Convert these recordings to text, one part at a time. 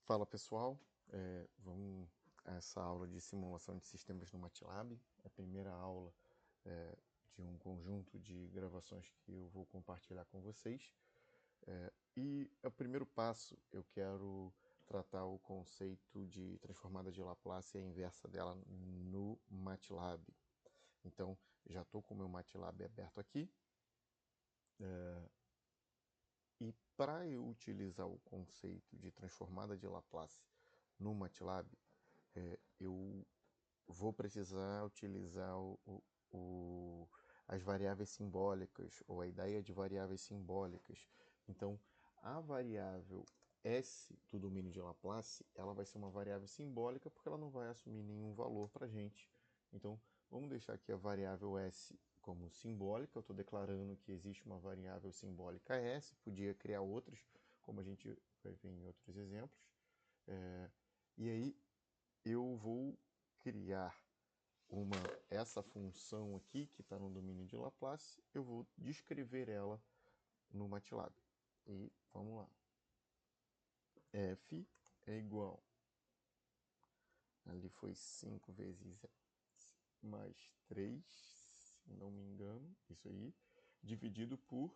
Fala pessoal, vamos a essa aula de simulação de sistemas no MATLAB, a primeira aula de um conjunto de gravações que eu vou compartilhar com vocês. E o primeiro passo eu quero tratar o conceito de transformada de Laplace e a inversa dela no MATLAB. Então já estou com o meu MATLAB aberto aqui. E para eu utilizar o conceito de transformada de Laplace no MATLAB, eu vou precisar utilizar as variáveis simbólicas, ou a ideia de variáveis simbólicas. Então, a variável S do domínio de Laplace, ela vai ser uma variável simbólica porque ela não vai assumir nenhum valor para a gente. Então, vamos deixar aqui a variável S como simbólica. Eu estou declarando que existe uma variável simbólica S, podia criar outras, como a gente vai ver em outros exemplos. E aí eu vou criar essa função aqui, que está no domínio de Laplace, eu vou descrever ela no MATLAB. E vamos lá. F é igual, ali foi 5 vezes mais 3, se não me engano, isso aí, dividido por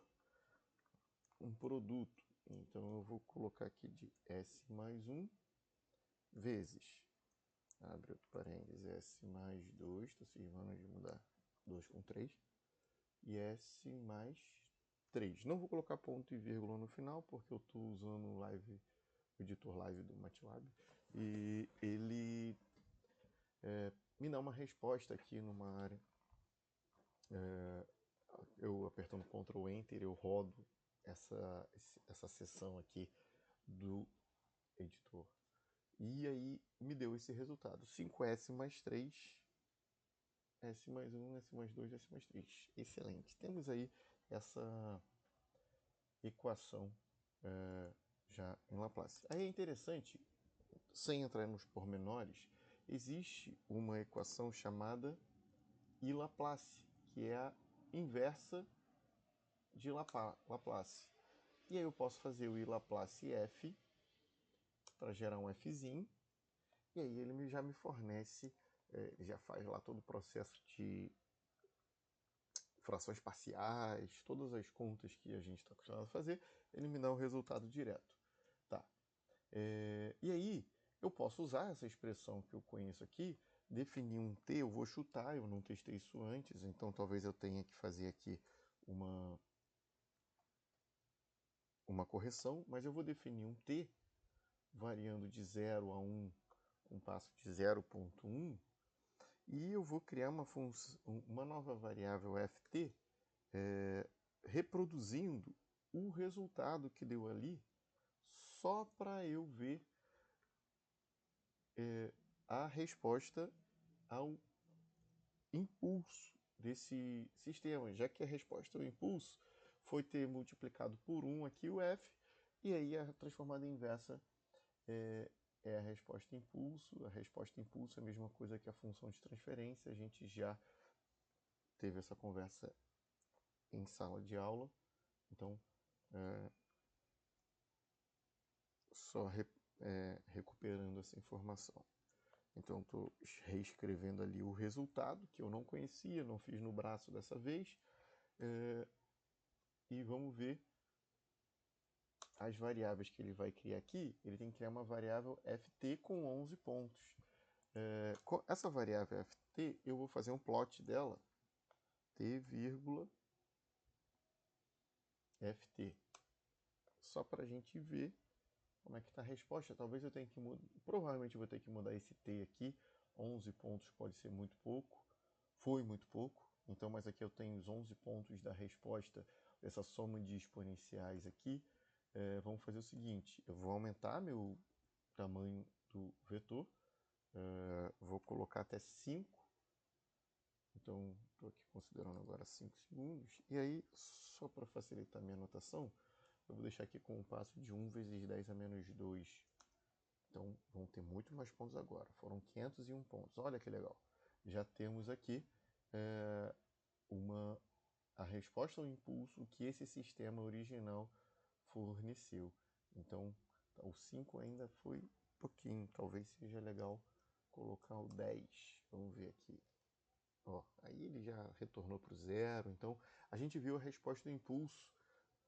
um produto. Então eu vou colocar aqui de S mais 1 vezes, abre outro parênteses, S mais 2, estou cismando de mudar 2 com 3, e S mais 3. Não vou colocar ponto e vírgula no final, porque eu estou usando o editor live do MATLAB, e ele me dá uma resposta aqui numa área. Eu apertando Ctrl Enter, eu rodo essa seção aqui do editor. E aí me deu esse resultado, 5S mais 3, S mais 1, S mais 2, S mais 3. Excelente. Temos aí essa equação já em Laplace. Aí é interessante, sem entrar nos pormenores, existe uma equação chamada I-Laplace, que é a inversa de Laplace. E aí eu posso fazer o I-Laplace F para gerar um Fzinho, e aí ele já me fornece, já faz lá todo o processo de frações parciais, todas as contas que a gente está acostumado a fazer, ele me dá o resultado direto. Tá. E aí eu posso usar essa expressão que eu conheço aqui, definir um t, eu vou chutar, eu não testei isso antes, então talvez eu tenha que fazer aqui uma correção, mas eu vou definir um t variando de 0 a 1, um passo de 0,1, e eu vou criar uma nova variável ft, reproduzindo o resultado que deu ali, só para eu ver a resposta ao impulso desse sistema, já que a resposta ao impulso foi ter multiplicado por 1 aqui o f, e aí a transformada inversa é a resposta impulso. A resposta impulso é a mesma coisa que a função de transferência, a gente já teve essa conversa em sala de aula, então só recuperando essa informação. Então estou reescrevendo ali o resultado, que eu não conhecia, não fiz no braço dessa vez, e vamos ver as variáveis que ele vai criar aqui. Ele tem que criar uma variável ft com 11 pontos. Com essa variável ft, eu vou fazer um plot dela, t, ft, só para a gente ver como é que está a resposta. Talvez eu tenha que mudar, provavelmente eu vou ter que mudar esse t aqui, 11 pontos pode ser muito pouco, foi muito pouco, então, mas aqui eu tenho os 11 pontos da resposta, essa soma de exponenciais aqui. Vamos fazer o seguinte, eu vou aumentar meu tamanho do vetor, vou colocar até 5, então estou aqui considerando agora 5 segundos, e aí, só para facilitar a minha anotação, eu vou deixar aqui com um passo de 1 vezes 10 a menos 2. Então vão ter muito mais pontos agora. Foram 501 pontos. Olha que legal. Já temos aqui a resposta ao impulso que esse sistema original forneceu. Então O 5 ainda foi um pouquinho, talvez seja legal colocar o 10. Vamos ver aqui. Ó, aí ele já retornou para o 0, então a gente viu a resposta do impulso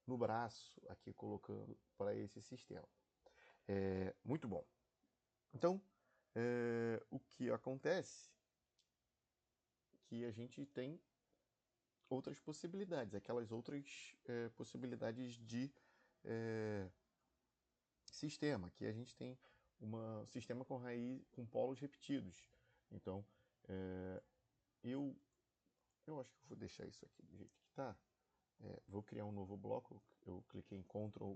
no braço aqui colocando para esse sistema. Muito bom. Então, o que acontece é que a gente tem outras possibilidades, aquelas outras possibilidades de sistema, que a gente tem um sistema com raiz, com polos repetidos. Então, eu acho que eu vou deixar isso aqui do jeito que está. Vou criar um novo bloco. Eu cliquei em Ctrl,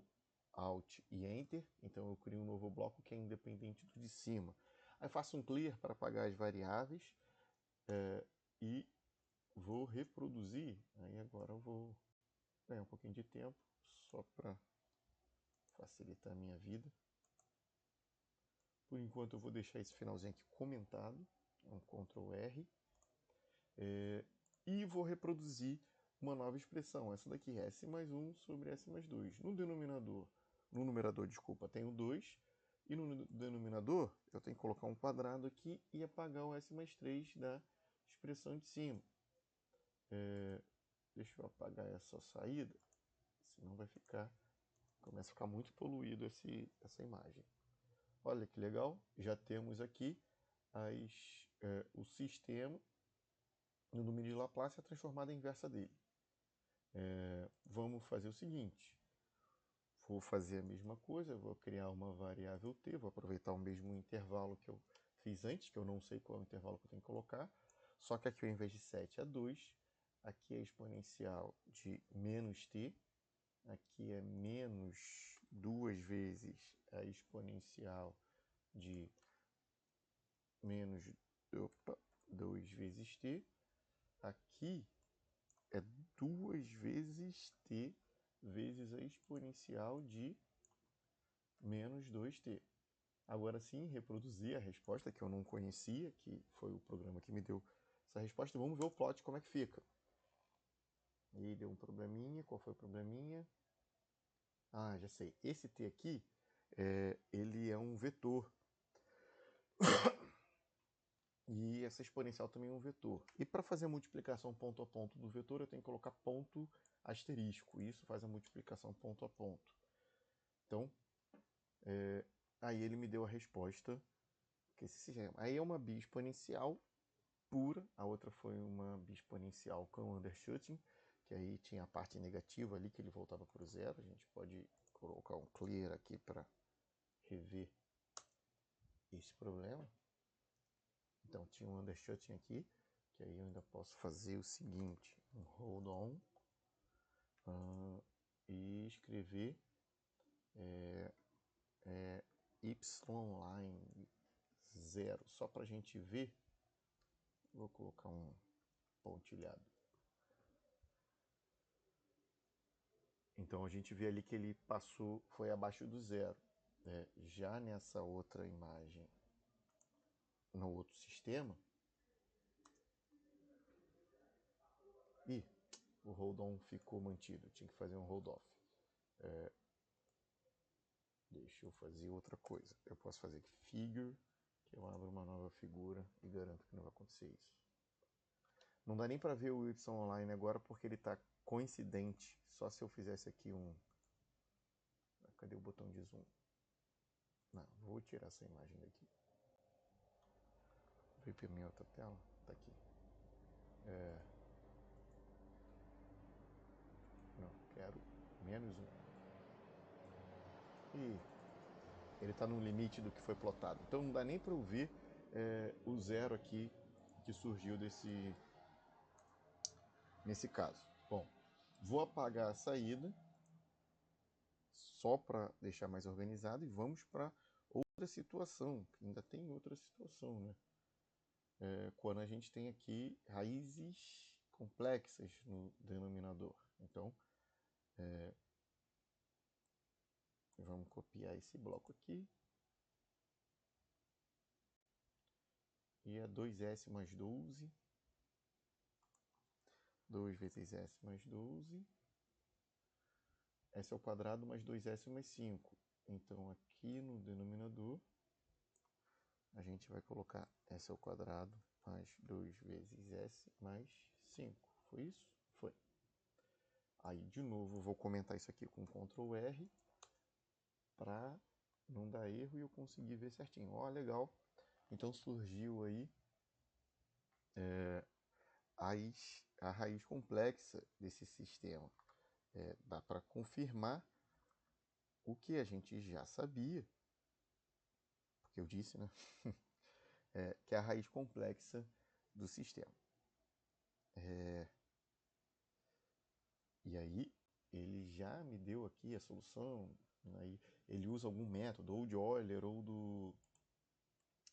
Alt e Enter. Então eu crio um novo bloco que é independente do de cima. Aí faço um clear para apagar as variáveis e vou reproduzir. Aí agora eu vou ganhar um pouquinho de tempo só para facilitar a minha vida. Por enquanto eu vou deixar esse finalzinho aqui comentado. Um Ctrl R. E vou reproduzir uma nova expressão. Essa daqui é S mais 1 sobre S mais 2. No numerador, desculpa, tem o 2. E no denominador, eu tenho que colocar um quadrado aqui e apagar o S mais 3 da expressão de cima. Deixa eu apagar essa saída, senão vai ficar... Começa a ficar muito poluído essa imagem. Olha que legal, já temos aqui o sistema no domínio de Laplace, a transformada inversa dele. Vamos fazer o seguinte. Vou fazer a mesma coisa, vou criar uma variável t, vou aproveitar o mesmo intervalo que eu fiz antes, que eu não sei qual é o intervalo que eu tenho que colocar, só que aqui ao invés de 7 é 2, aqui é exponencial de menos t, aqui é menos 2 vezes a exponencial de menos 2 vezes t, aqui é 2 vezes t vezes a exponencial de menos 2t. Agora sim, reproduzir a resposta que eu não conhecia, que foi o programa que me deu essa resposta. Vamos ver o plot, como é que fica. E deu um probleminha. Qual foi o probleminha? Ah, já sei. Esse t aqui, ele é um vetor. E essa exponencial também é um vetor. E para fazer a multiplicação ponto a ponto do vetor, eu tenho que colocar ponto asterisco. Isso faz a multiplicação ponto a ponto. Então, aí ele me deu a resposta. Que esse sistema. Aí é uma bi-exponencial pura. A outra foi uma bi-exponencial com undershooting, que aí tinha a parte negativa ali, que ele voltava para o zero. A gente pode colocar um clear aqui para rever esse problema. Então tinha um undershooting aqui, que aí eu ainda posso fazer o seguinte, um hold on, e escrever y-line 0, só para a gente ver. Vou colocar um pontilhado. Então a gente vê ali que ele passou, foi abaixo do zero. Já nessa outra imagem, no outro sistema, o hold on ficou mantido, tinha que fazer um hold off. Deixa eu fazer outra coisa. Eu posso fazer aqui figure, que eu abro uma nova figura e garanto que não vai acontecer isso. Não dá nem para ver o Y online agora porque ele está coincidente. Só se eu fizesse aqui um... Cadê o botão de zoom? Não, vou tirar essa imagem daqui. Vou para minha outra tela. Tá aqui. Não, quero menos 1. E ele está no limite do que foi plotado. Então não dá nem para eu ver o zero aqui que surgiu nesse caso. Bom, vou apagar a saída só para deixar mais organizado e vamos para outra situação, que ainda tem outra situação, né? Quando a gente tem aqui raízes complexas no denominador. Então, vamos copiar esse bloco aqui. E é 2s mais 12. 2 vezes s mais 12. S ao quadrado mais 2s mais 5. Então aqui no denominador a gente vai colocar s ao quadrado mais 2 vezes s mais 5. Foi isso? Foi. Aí de novo vou comentar isso aqui com Ctrl R para não dar erro e eu conseguir ver certinho. Ó, legal. Então surgiu aí a raiz complexa desse sistema. Dá para confirmar o que a gente já sabia, porque eu disse, né? Que é a raiz complexa do sistema. E aí ele já me deu aqui a solução. Aí ele usa algum método, ou de Euler, ou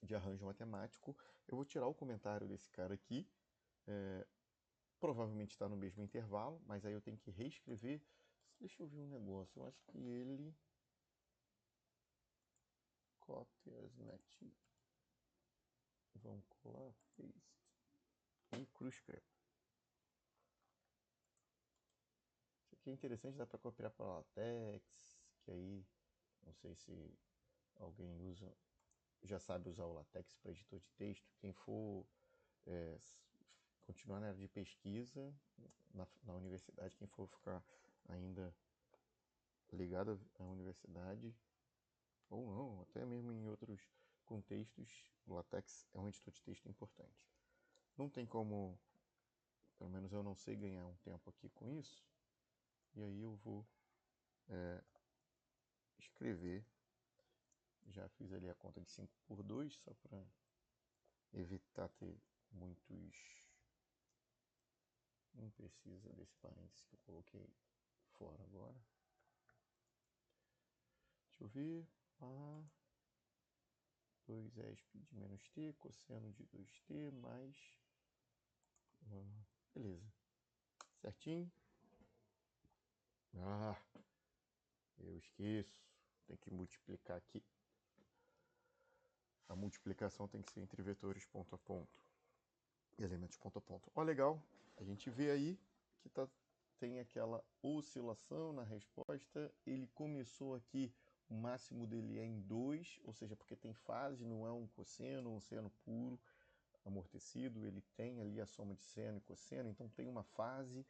de arranjo matemático. Eu vou tirar o comentário desse cara aqui. Provavelmente está no mesmo intervalo, mas aí eu tenho que reescrever. Deixa eu ver um negócio. Eu acho que ele copy as net. Vamos colar, paste e cruz credo. Isso aqui é interessante, dá para copiar para LaTeX, que aí não sei se alguém já sabe usar o LaTeX para editor de texto. Quem for continuar na área de pesquisa na universidade, quem for ficar ainda ligado à universidade, ou não, até mesmo em outros contextos, o LaTeX é um editor de texto importante. Não tem como, pelo menos eu não sei ganhar um tempo aqui com isso, e aí eu vou escrever. Já fiz ali a conta de 5 por 2, só para evitar ter muitos... Não precisa desse parênteses que eu coloquei fora agora. Deixa eu ver. 2esp de menos t, cosseno de 2t mais... beleza. Certinho? Eu esqueço. Tem que multiplicar aqui. A multiplicação tem que ser entre vetores ponto a ponto. Elementos ponto a ponto. Ó, legal. A gente vê aí que tem aquela oscilação na resposta. Ele começou aqui, o máximo dele é em 2, ou seja, porque tem fase, não é um cosseno, um seno puro amortecido. Ele tem ali a soma de seno e cosseno, então tem uma fase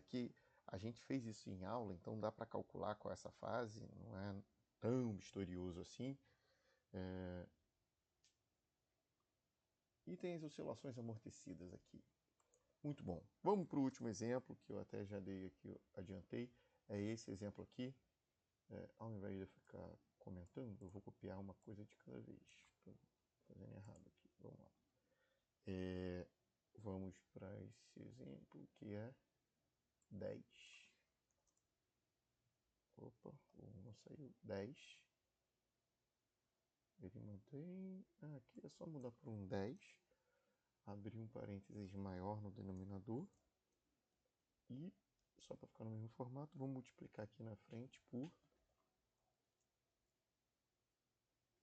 que a gente fez isso em aula, então dá para calcular qual é essa fase, não é tão misterioso assim. E tem as oscilações amortecidas aqui. Muito bom. Vamos para o último exemplo, que eu até já dei aqui, eu adiantei. É esse exemplo aqui. Ao invés de eu ficar comentando, eu vou copiar uma coisa de cada vez. Estou fazendo errado aqui. Vamos lá. Vamos para esse exemplo, que é 10. Opa, o 1 saiu. 10. Ele mantém... aqui é só mudar para um 10. Abrir um parênteses maior no denominador. E, só para ficar no mesmo formato, vou multiplicar aqui na frente por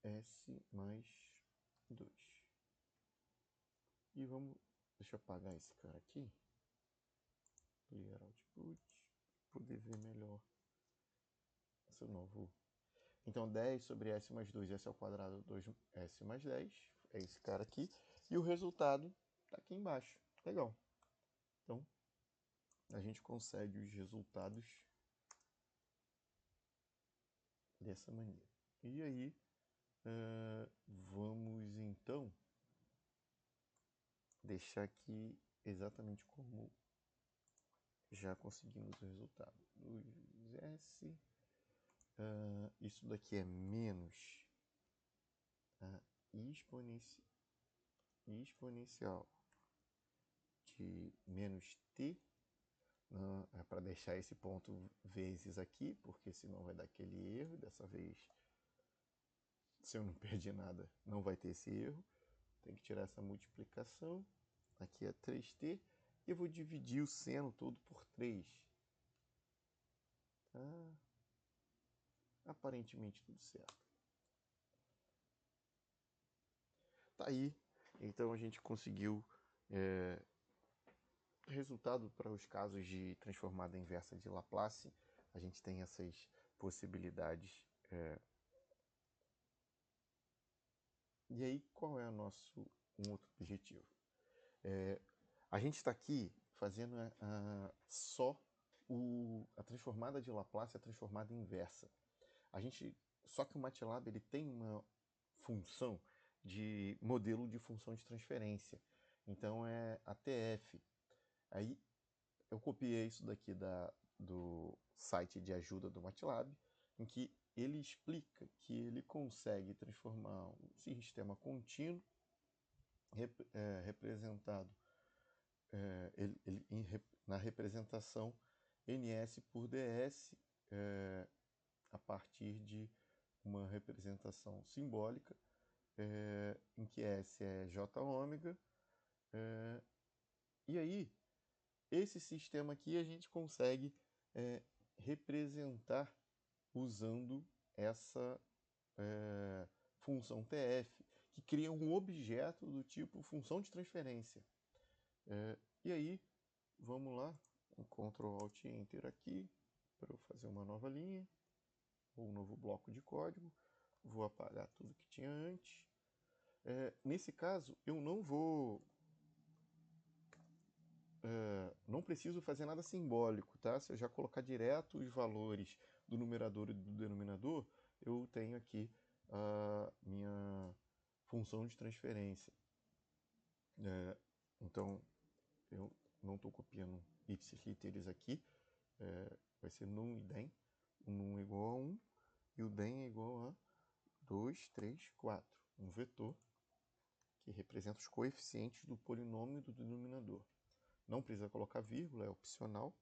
S mais 2. E vamos... Deixa eu apagar esse cara aqui. Clear output. Poder ver melhor esse novo. Então 10 sobre S mais 2, S ao quadrado, 2S mais 10. É esse cara aqui. E o resultado está aqui embaixo. Legal. Então, a gente consegue os resultados dessa maneira. E aí, vamos então deixar aqui exatamente como já conseguimos o resultado. 2S. Isso daqui é menos a exponencial de menos t. É para deixar esse ponto vezes aqui, porque senão vai dar aquele erro. Dessa vez, se eu não perdi nada, não vai ter esse erro. Tem que tirar essa multiplicação. Aqui é 3t. E eu vou dividir o seno todo por 3. Aparentemente tudo certo. Tá aí. Então a gente conseguiu resultado para os casos de transformada inversa de Laplace. A gente tem essas possibilidades E aí, qual é o nosso um outro objetivo? A gente está aqui fazendo só a transformada de Laplace, a transformada inversa. Só que o MATLAB ele tem uma função de modelo de função de transferência. Então é ATF. Aí eu copiei isso daqui do site de ajuda do MATLAB, em que ele explica que ele consegue transformar um sistema contínuo representado na representação ns por ds a partir de uma representação simbólica em que S é J ômega. E aí, esse sistema aqui a gente consegue representar usando essa função TF, que cria um objeto do tipo função de transferência. E aí, vamos lá, Ctrl Alt Enter aqui, para eu fazer uma nova linha, ou um novo bloco de código. Vou apagar tudo que tinha antes. Nesse caso, eu não vou... não preciso fazer nada simbólico, tá? Se eu já colocar direto os valores do numerador e do denominador, eu tenho aqui a minha função de transferência. Então, eu não estou copiando ipsiliteris aqui. Vai ser num e den. O num é igual a 1 e o den é igual a 2, 3, 4. Um vetor que representa os coeficientes do polinômio do denominador. Não precisa colocar vírgula, é opcional.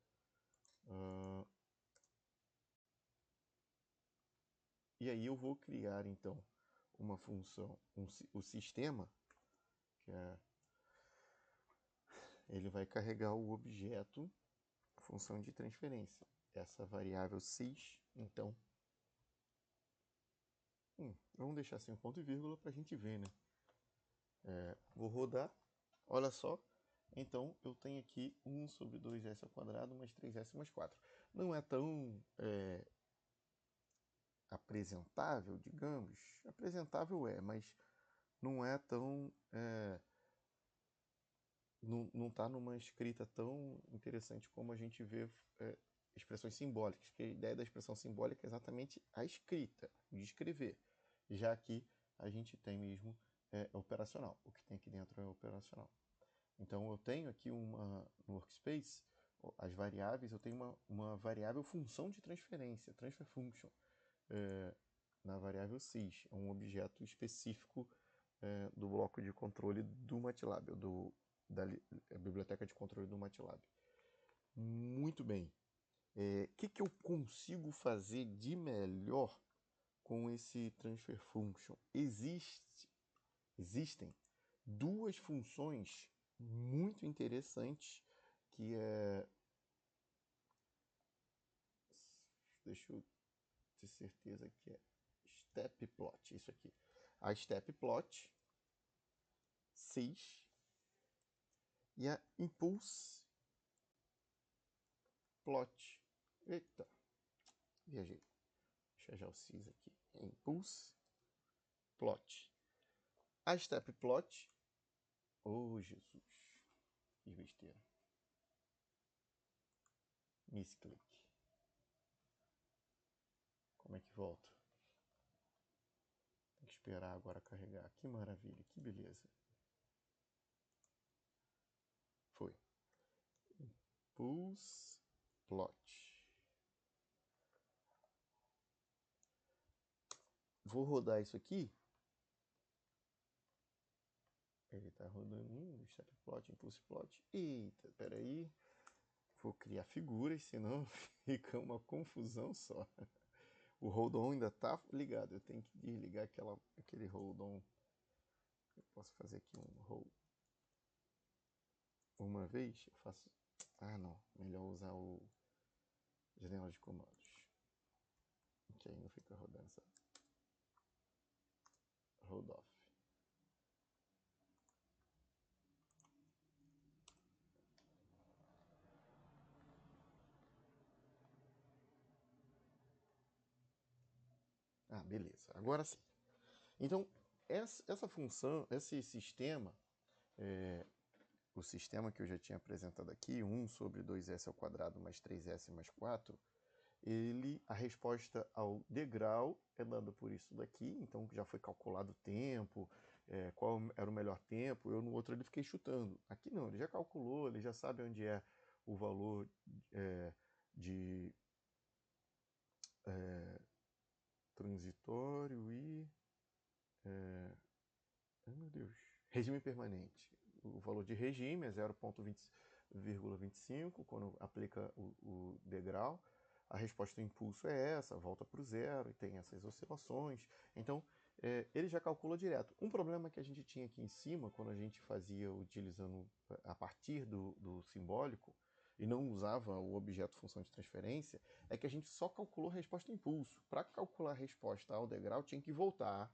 E aí eu vou criar, então, uma função, o sistema, que ele vai carregar o objeto, função de transferência. Essa variável x, então... vamos deixar sem ponto e vírgula para a gente ver, né? Vou rodar, olha só. Então, eu tenho aqui 1 sobre 2s ao quadrado mais 3s mais 4. Não é tão apresentável, digamos. Apresentável mas não é tão... não está numa escrita tão interessante como a gente vê expressões simbólicas, que a ideia da expressão simbólica é exatamente a escrita, de escrever. Já aqui a gente tem mesmo operacional. O que tem aqui dentro é operacional. Então eu tenho aqui no workspace, as variáveis, eu tenho uma variável função de transferência, transfer function, na variável sys, é um objeto específico do bloco de controle do MATLAB, da biblioteca de controle do MATLAB. Muito bem. Que eu consigo fazer de melhor com esse transfer function? Existem duas funções muito interessantes que é... Deixa eu ter certeza que é step plot, isso aqui. A step plot, sys, e a impulse plot. Eita, viajei. Deixa já o sys aqui. Impulse plot. A step plot... Oh, Jesus. Que besteira. Misclick. Como é que volta? Tem que esperar agora carregar. Que maravilha, que beleza. Foi. Impulse plot. Vou rodar isso aqui. Ele está rodando. Step plot, impulse plot. Eita, peraí. Vou criar figuras, senão fica uma confusão só. O hold on ainda está ligado. Eu tenho que desligar aquele hold on. Eu posso fazer aqui um hold. Uma vez eu faço... Ah, não. Melhor usar o janela de comandos. Que aí não fica rodando essa... Hold off. beleza. Agora sim. Então, essa função, esse sistema, o sistema que eu já tinha apresentado aqui, 1 sobre 2s ao quadrado mais 3s mais 4, a resposta ao degrau é dada por isso daqui, então já foi calculado o tempo, qual era o melhor tempo. Eu no outro ele fiquei chutando. Aqui não, ele já calculou, ele já sabe onde é o valor de transitório e... ai meu Deus, regime permanente. O valor de regime é 0,25 quando aplica o degrau. A resposta do impulso é essa, volta para o zero e tem essas oscilações. Então, ele já calcula direto. Um problema que a gente tinha aqui em cima, quando a gente fazia utilizando a partir do simbólico, e não usava o objeto função de transferência, é que a gente só calculou a resposta do impulso. Para calcular a resposta ao degrau, tinha que voltar.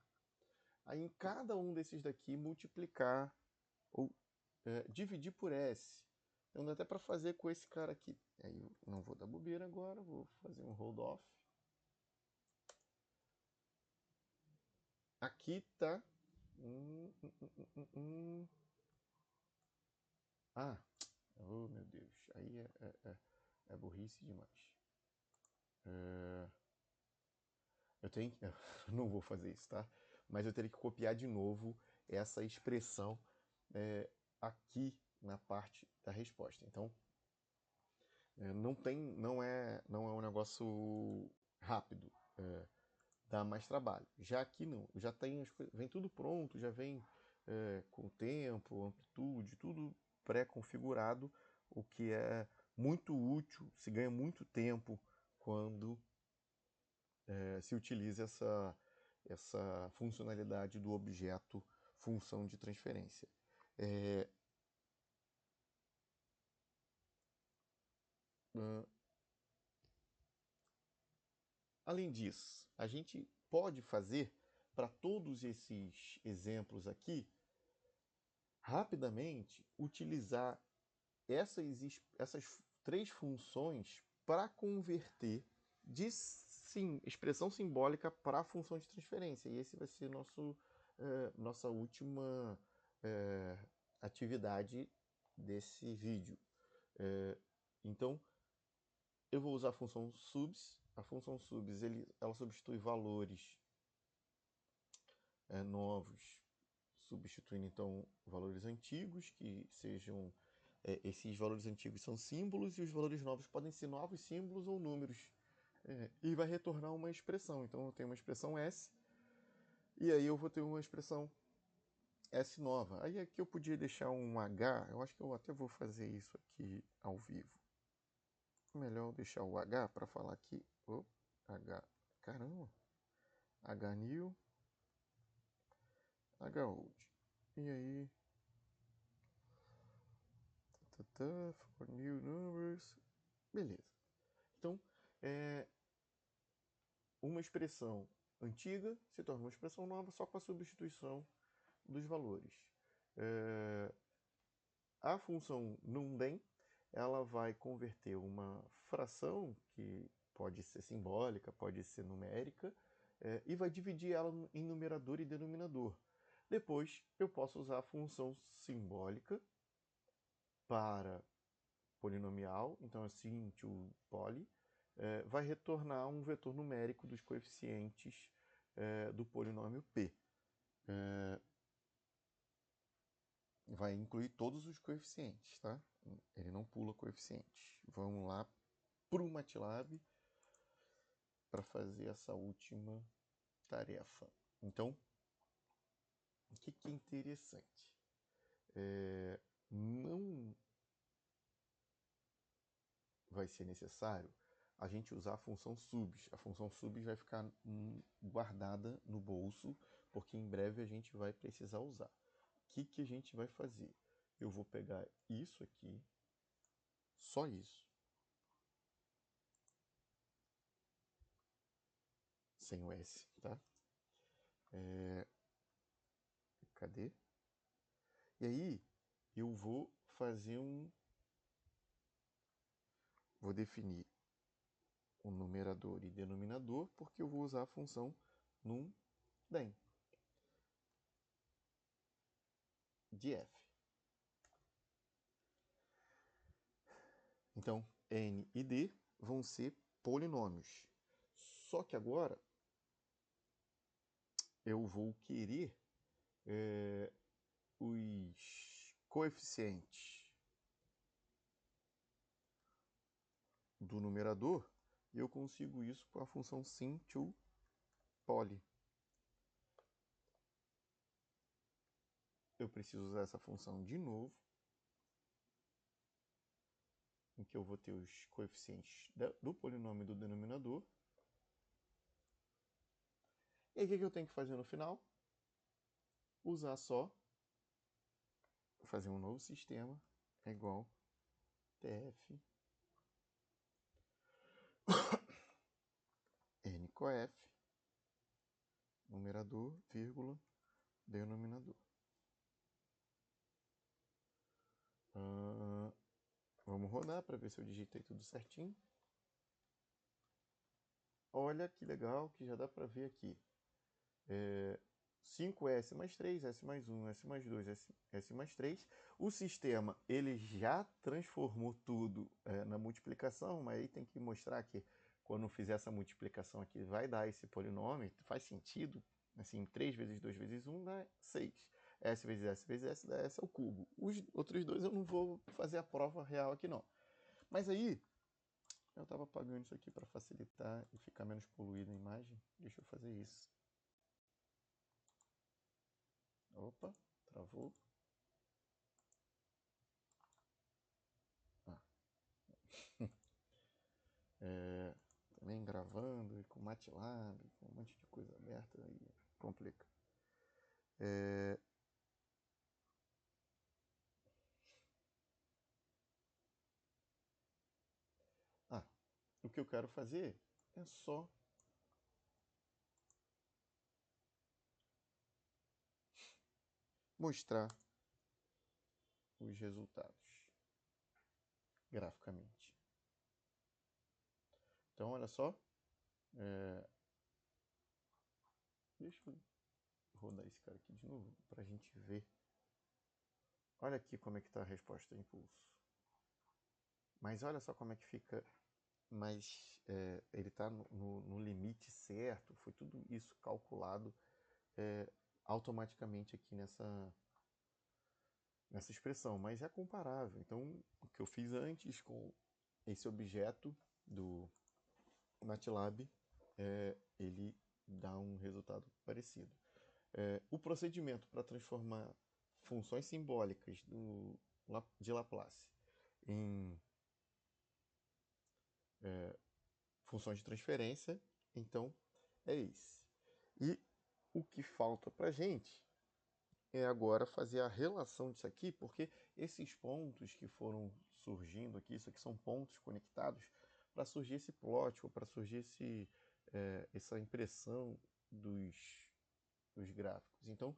Aí em cada um desses daqui multiplicar ou dividir por S. Então dá até para fazer com esse cara aqui. Aí eu não vou dar bobeira agora, vou fazer um hold off. Aqui tá... Ah, oh meu Deus, aí é burrice demais. Eu tenho que... não vou fazer isso, tá? Mas eu teria que copiar de novo essa expressão aqui na parte da resposta. Então, não é um negócio rápido, dá mais trabalho. Já aqui não, já tem vem tudo pronto, já vem com tempo, amplitude, tudo pré-configurado, o que é muito útil, se ganha muito tempo quando se utiliza essa funcionalidade do objeto função de transferência. Além disso, a gente pode fazer para todos esses exemplos aqui, rapidamente, utilizar essas três funções para converter de expressão simbólica para a função de transferência. E esse vai ser nossa última atividade desse vídeo. Então, eu vou usar a função subs. A função subs ela substitui valores novos, substituindo então valores antigos, que sejam... esses valores antigos são símbolos e os valores novos podem ser novos símbolos ou números. E vai retornar uma expressão. Então eu tenho uma expressão S, e aí eu vou ter uma expressão S nova. Aí aqui eu podia deixar um H, eu acho que eu até vou fazer isso aqui ao vivo. Melhor deixar o H para falar aqui. H, caramba. H new, H old. E aí, for new numbers, beleza. Então, uma expressão antiga se torna uma expressão nova só com a substituição dos valores. A função numDen, ela vai converter uma fração, que pode ser simbólica, pode ser numérica, e vai dividir ela em numerador e denominador. Depois, eu posso usar a função simbólica para polinomial, então assim, to poly, vai retornar um vetor numérico dos coeficientes do polinômio P. Vai incluir todos os coeficientes, tá? Ele não pula coeficientes. Vamos lá para o MATLAB para fazer essa última tarefa. Então, o que é interessante? Não vai ser necessário a gente usar a função subs. A função subs vai ficar guardada no bolso, porque em breve a gente vai precisar usar. O que a gente vai fazer? Eu vou pegar isso aqui, só isso, sem o S, tá? Cadê? E aí, eu vou fazer vou definir o numerador e denominador, porque eu vou usar a função num DEM de f. Então, n e d vão ser polinômios. Só que agora eu vou querer os coeficientes do numerador, e eu consigo isso com a função sim to poly. Eu preciso usar essa função de novo, em que eu vou ter os coeficientes do polinômio e do denominador. E aí, o que eu tenho que fazer no final? Usar só, fazer um novo sistema, é igual tf n coef, numerador, vírgula, denominador. Vamos rodar para ver se eu digitei tudo certinho. Olha que legal que já dá para ver aqui. 5S mais 3, S mais 1, S mais 2, S mais 3. O sistema ele já transformou tudo na multiplicação, mas aí tem que mostrar que quando fizer essa multiplicação aqui vai dar esse polinômio, faz sentido. Assim, 3 vezes 2 vezes 1 dá 6. S vezes S vezes S dá S ao cubo. Os outros dois eu não vou fazer a prova real aqui não. Mas aí, eu estava apagando isso aqui para facilitar e ficar menos poluída a imagem. Deixa eu fazer isso. Opa, travou. Também gravando e com MATLAB, com um monte de coisa aberta, aí complica. O que eu quero fazer é só mostrar os resultados graficamente. Então, olha só. Deixa eu rodar esse cara aqui de novo para a gente ver. Olha aqui como é que está a resposta a impulso. Mas olha só como é que fica. Mas ele está no limite certo. Foi tudo isso calculado automaticamente aqui nessa expressão. Mas é comparável. Então, o que eu fiz antes com esse objeto do MATLAB, ele dá um resultado parecido. O procedimento para transformar funções simbólicas de Laplace em funções de transferência, então, é esse. E o que falta para a gente é agora fazer a relação disso aqui, porque esses pontos que foram surgindo aqui, isso aqui são pontos conectados para surgir esse plot, ou para surgir essa impressão dos gráficos. Então,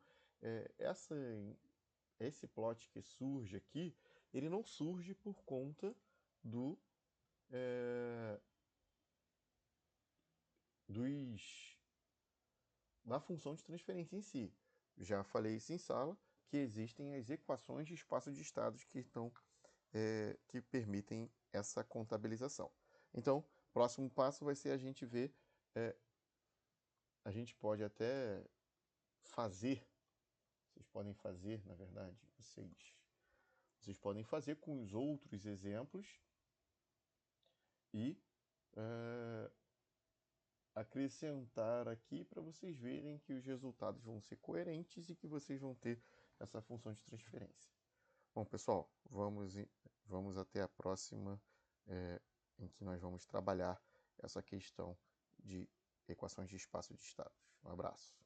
esse plot que surge aqui, ele não surge por conta da função de transferência em si. Já falei isso em sala, que existem as equações de espaço de estados que permitem essa contabilização. Então, próximo passo vai ser a gente ver, a gente pode até fazer, vocês podem fazer, na verdade, vocês podem fazer com os outros exemplos e acrescentar aqui para vocês verem que os resultados vão ser coerentes e que vocês vão ter essa função de transferência. Bom, pessoal, vamos até a próxima, em que nós vamos trabalhar essa questão de equações de espaço de estados. Um abraço.